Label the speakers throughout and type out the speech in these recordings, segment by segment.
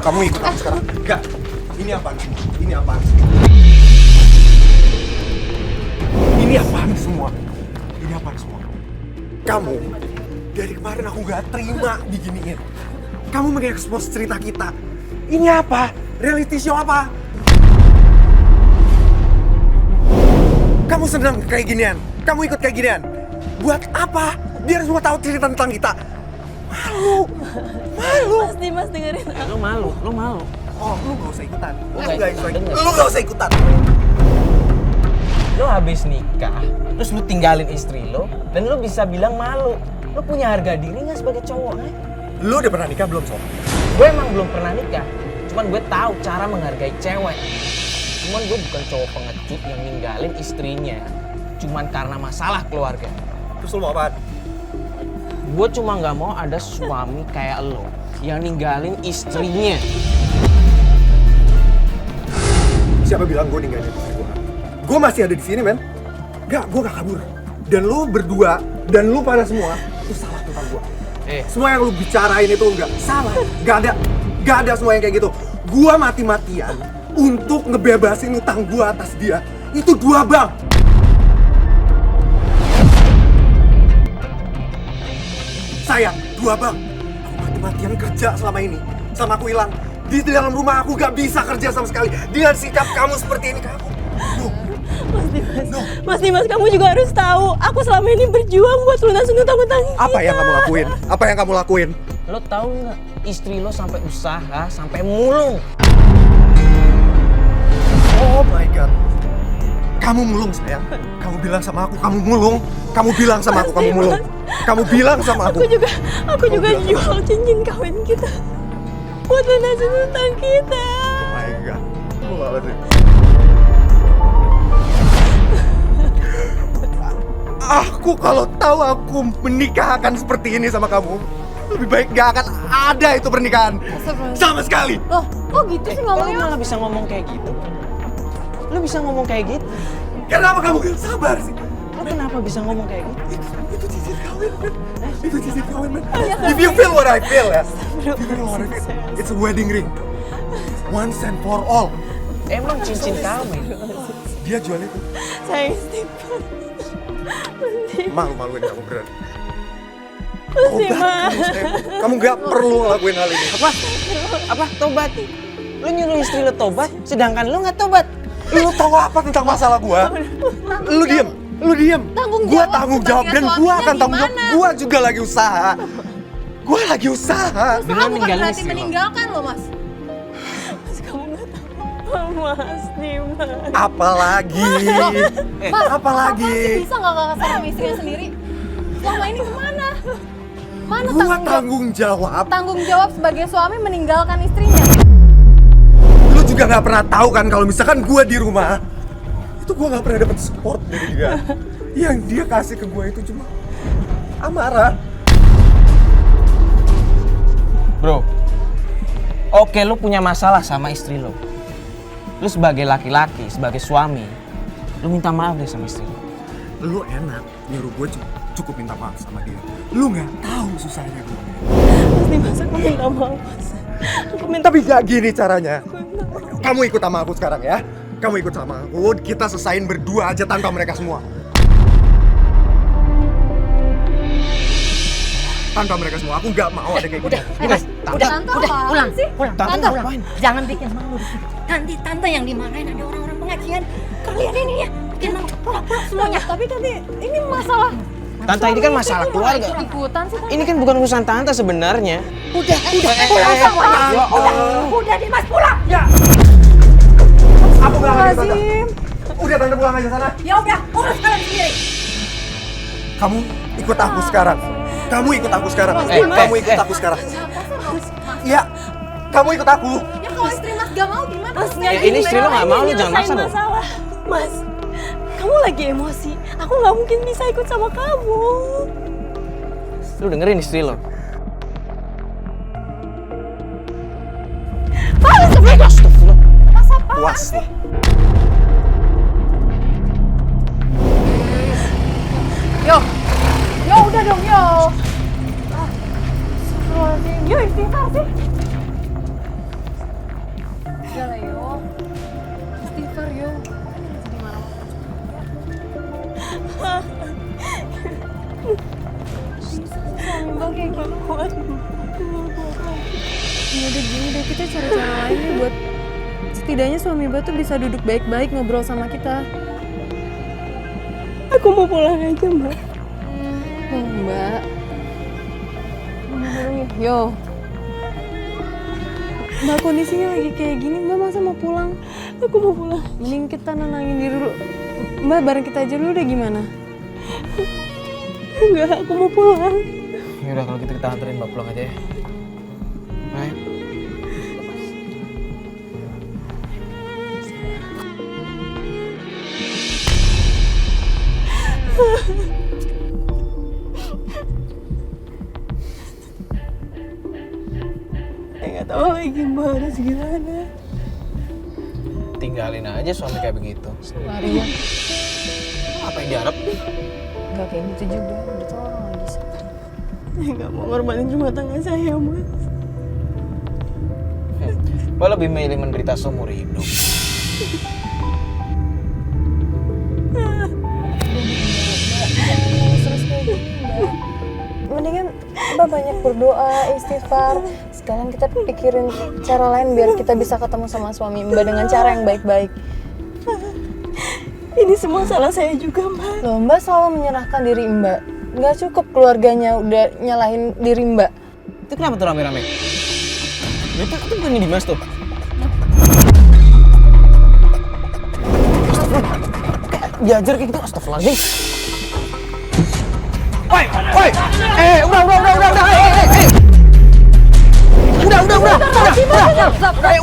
Speaker 1: Kamu ikut aku sekarang. Enggak. Ini apaan semua? Ini apaan semua? Ini apaan semua? Ini apaan semua? Kamu, dari kemarin aku gak terima diginiin. Kamu mengekspos cerita kita. Ini apa? Reality show apa? Kamu senang kayak ginian? Kamu ikut kayak ginian? Buat apa? Biar semua tahu cerita tentang kita. Malu.
Speaker 2: Mas Dimas dengerin aku.
Speaker 3: Lo malu.
Speaker 1: Oh, lu gak usah ikutan.
Speaker 3: Lu
Speaker 1: Lu gak usah ikutan.
Speaker 3: Lo habis nikah, terus lu tinggalin istri lo, dan lo bisa bilang malu. Lo punya harga diri nggak sebagai cowok?
Speaker 1: Lu udah pernah nikah belum, Sob?
Speaker 3: Gue emang belum pernah nikah, cuman gue tahu cara menghargai cewek. Cuman gue bukan cowok pengecut yang ninggalin istrinya, cuman karena masalah keluarga.
Speaker 1: Terus lu mau apaan?
Speaker 3: Gue cuma nggak mau ada suami kayak lo yang ninggalin istrinya.
Speaker 1: Siapa bilang gue ninggalin istri gue? Gue masih ada di sini, men. Gak, gue gak kabur. Dan lu berdua, dan lu pada semua, itu salah tentang gue. Semua yang lu bicarain itu enggak salah. Gak ada semua yang kayak gitu. Gue mati-matian untuk ngebebasin utang gue atas dia. Itu 2 bank. Sayang, 2 bank. Aku mati-matian kerja selama ini. Sama aku hilang. Di dalam rumah aku gak bisa kerja sama sekali. Dengan sikap kamu seperti ini ke aku.
Speaker 2: Mas Dimas, kamu juga harus tahu. Aku selama ini berjuang buat lunasin utang-utang kita.
Speaker 1: Apa yang kamu lakuin? Apa yang kamu lakuin?
Speaker 3: Lo tahu nggak? Istri lo sampai usaha, sampai mulung.
Speaker 1: Oh my god. Kamu mulung, sayang. Kamu bilang sama aku, kamu mulung. Kamu bilang sama aku, kamu mulung. Kamu bilang sama aku.
Speaker 2: Aku juga jual cincin kawin kita buat lunasin utang kita.
Speaker 1: Oh my god. Aku kalau tahu aku menikah akan seperti ini sama kamu, lebih baik gak akan ada itu pernikahan. Sama sekali.
Speaker 2: Loh, kok gitu sih
Speaker 3: Lo
Speaker 2: ngomongnya?
Speaker 3: malah bisa ngomong kayak gitu? Lo bisa ngomong kayak gitu?
Speaker 1: Kenapa kamu gak sabar sih?
Speaker 3: Lo kenapa bisa ngomong kayak gitu?
Speaker 1: Itu cincin kawin, man. Itu cincin kawin, man. If you feel what I feel, ya. If you feel what I feel, it's a wedding ring. Once and for all.
Speaker 3: Emang cincin kawin?
Speaker 1: Dia jual itu.
Speaker 2: Sayang Stephen.
Speaker 1: Malu-maluin kamu beneran.
Speaker 2: Mas Dimas.
Speaker 1: Kamu gak perlu ngelakuin hal ini.
Speaker 3: Apa? Tobat? Lo nyuruh istri lo tobat, sedangkan lo nggak tobat.
Speaker 1: Lu tahu apa tentang masalah gua? Lu diem. Gua tanggung jawab dan gua akan tanggung jawab. Gua juga lagi usaha. Gua lagi usaha.
Speaker 2: Usaha bukan berarti
Speaker 3: istri lo.
Speaker 2: meninggalkan loh, Mas. Mas, kamu nggak tahu. Mas Dimas.
Speaker 1: Apalagi?
Speaker 2: Mas,
Speaker 1: Apalagi?
Speaker 2: Mas bisa nggak kakak sama istrinya sendiri? Selama ini kemana? Mana
Speaker 1: Gua tanggung jawab.
Speaker 2: tanggung jawab sebagai suami meninggalkan istrinya?
Speaker 1: Lu juga nggak pernah tahu kan kalau misalkan gua di rumah, itu gua nggak pernah dapet support dari dia. Yang dia kasih ke gua itu cuma amarah.
Speaker 3: Bro, oke lo punya masalah sama istri lo. Lo sebagai laki-laki, sebagai suami, lo minta maaf deh sama istri lo.
Speaker 1: Lu enak nyuruh gua cukup minta maaf sama dia. Lu nggak tahu susahnya gua.
Speaker 2: Mas Dimas, aku minta maaf, Mas. Aku minta
Speaker 1: Tapi gak gini caranya. Kamu ikut sama aku sekarang ya. Kamu ikut sama aku. Kita selesain berdua aja tanpa mereka semua. Tanpa mereka semua. Aku gak mau ada kayak gini.
Speaker 2: pulang sih.
Speaker 3: Tante ngapain?
Speaker 4: Jangan bikin malu. Nanti tante yang dimarahin ada orang-orang pengajian. Kalian ini ya bikin malu. Pulang semuanya.
Speaker 2: Tapi tadi ini masalah.
Speaker 3: Tante, ini kan masalah keluarga.
Speaker 2: Ikutan sih tante.
Speaker 3: Ini kan bukan urusan tante sebenarnya.
Speaker 4: Udah pulang semuanya. Udah Dimas pulang.
Speaker 1: Ya. Aku gak lagi tante.
Speaker 2: Azim.
Speaker 1: Udah tante pulang aja sana.
Speaker 4: Ya udah urus kalian sendiri.
Speaker 1: Kamu ikut aku sekarang. Kamu ikut aku sekarang. Kamu ikut aku sekarang. Ya. Kamu ikut aku.
Speaker 4: Ya kalau istri Mas gak mau gimana?
Speaker 2: Mas,
Speaker 3: Ini istri lo nggak mau, lo jangan maksa dong.
Speaker 2: masalah. Mas, kamu lagi emosi. Aku nggak mungkin bisa ikut sama kamu.
Speaker 3: Lu dengerin istri lo.
Speaker 2: Astagfirullah. Mas apa?
Speaker 1: Puas nih.
Speaker 2: Yo udah dong yo. Astagfirullahaladzim. Yo istighfar sih. Suami Mbak kayak gini kuat. Ya udah gini deh, kita cari cara lain deh buat setidaknya suami Mbak tuh bisa duduk baik-baik ngobrol sama kita. Aku mau pulang aja, Mbak. Oh, Mbak. Yo. Mbak kondisinya lagi kayak gini, Mbak masa mau pulang? Aku mau pulang. Mending kita nenangin diri dulu. Mbak bareng kita aja dulu deh, gimana? Enggak, aku mau pulang.
Speaker 3: Yaudah kalau gitu kita anterin Mbak pulang aja ya. Ayo.
Speaker 2: Nggak tahu lagi Mbak harus gimana.
Speaker 3: Tinggalin aja suami kayak begitu.
Speaker 2: Lari ya.
Speaker 3: Apa yang diharap?
Speaker 2: Nggak kayak gitu juga, udah tolong lagi. Saya nggak mau ngorbanin rumah tangga saya, Mas.
Speaker 3: Mbak lebih milih menderita seumur hidup.
Speaker 2: Terus kayak gini, Mbak. Mendingan Mbak banyak berdoa, istighfar. Sekalian kita pikirin cara lain biar kita bisa ketemu sama suami Mbak dengan cara yang baik-baik. Ini semua salah saya juga, Mbak. Loh, Mbak selalu menyerahkan diri Mbak. Nggak cukup keluarganya udah nyalahin diri Mbak.
Speaker 3: Itu kenapa tuh rame-rame? Itu bukan Dimas tuh. Diajar kayak gitu, astagfirullahaladzim. Woi! Udah!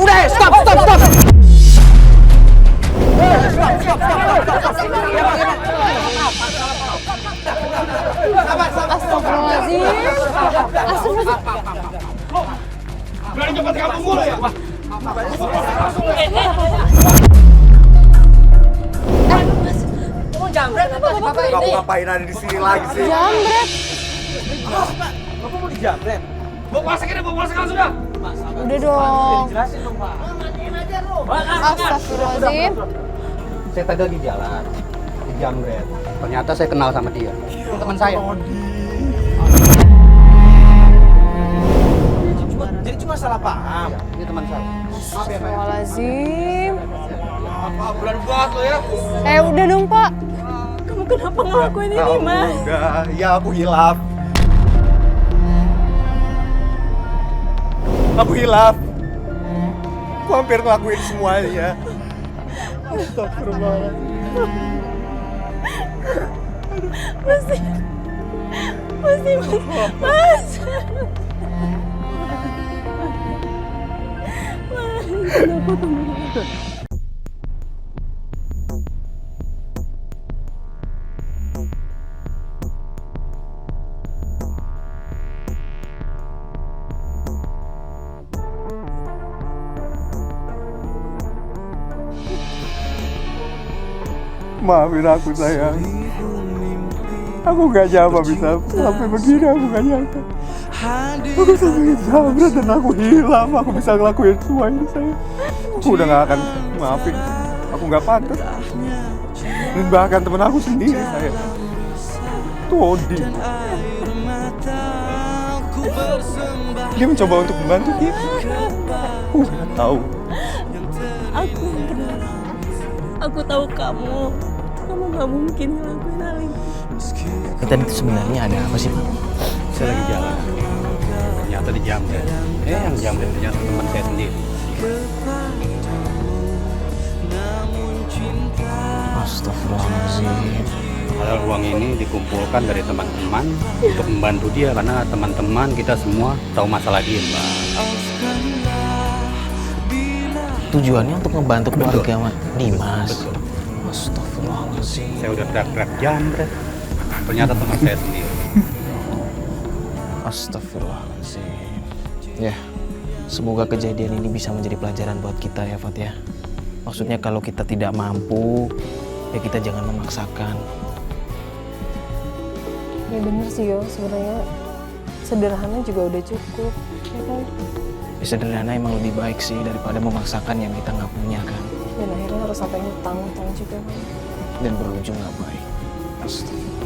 Speaker 3: Udah, stop!
Speaker 2: Astagfirullahaladzim.
Speaker 5: Berani cepat kampung mulu ya?
Speaker 4: Kamu jambret apa sih Bapak
Speaker 1: Kamu
Speaker 4: ini?
Speaker 1: ngapain ada di sini lagi sih?
Speaker 2: Jambret.
Speaker 3: Bapak mau dijamret?
Speaker 5: Bawa polsek ini, bawa polsek sudah.
Speaker 2: Udah dong.
Speaker 3: Jelasin dong, Pak.
Speaker 2: Astagfirullahaladzim.
Speaker 6: Saya tadi lagi jalan di Jamret. Ternyata saya kenal sama dia. Teman saya.
Speaker 3: Jadi cuma salah paham.
Speaker 6: Ini teman saya. Maaf ya, Pak.
Speaker 2: Astagfirullahaladzim.
Speaker 5: Apa bulan buat lo ya?
Speaker 2: Udah dong, Pak. Kamu kenapa ngelakuin ini, Mas?
Speaker 1: Udah, ya aku hilaf. Aku hilaf. Aku hampir ngelakuin semuanya. Astagfirullahaladzim.
Speaker 2: Mas. Kenapa kamu ngelakuin?
Speaker 1: Maafin aku sayang. Aku gak nyangka bisa sampai begini, aku gak nyangka. Aku sampai jambret dan aku hilang, aku bisa ngelakuin semua ini sayang. Aku udah gak akan maafin. Aku gak pantas. Dan bahkan temen aku sendiri sayang. Todi. Dia mencoba untuk membantu kita. Aku gak tahu.
Speaker 2: Aku tahu kamu gak mungkin ngelakuin hal ini.
Speaker 3: Tadi itu sebenarnya ada apa sih, Pak?
Speaker 6: Saya lagi jalan. Ternyata di Jamret. Yang Jamret ternyata teman saya sendiri.
Speaker 3: Astagfirullahaladzim.
Speaker 6: Padahal uang ini dikumpulkan dari teman-teman untuk membantu dia karena teman-teman kita semua tahu masalah dia, Mbak.
Speaker 3: Tujuannya untuk membantu
Speaker 6: Betul.
Speaker 3: keluarga Dimas.
Speaker 6: Betul.
Speaker 3: Astagfirullahaladzim.
Speaker 6: Saya udah teriak-teriak Jamret. Ternyata teman saya sendiri.
Speaker 3: Astagfirullahaladzim. Ya, semoga kejadian ini bisa menjadi pelajaran buat kita ya, Fat ya. Maksudnya kalau kita tidak mampu, ya kita jangan memaksakan.
Speaker 2: Ya bener sih Yo, sebenarnya sederhana juga udah cukup, ya kan?
Speaker 3: Ya, sederhana emang lebih baik sih daripada memaksakan yang kita nggak punya kan.
Speaker 2: Dan akhirnya harus sampai ngutang juga kan?
Speaker 3: Dan berujung nggak baik. Astagfirullah.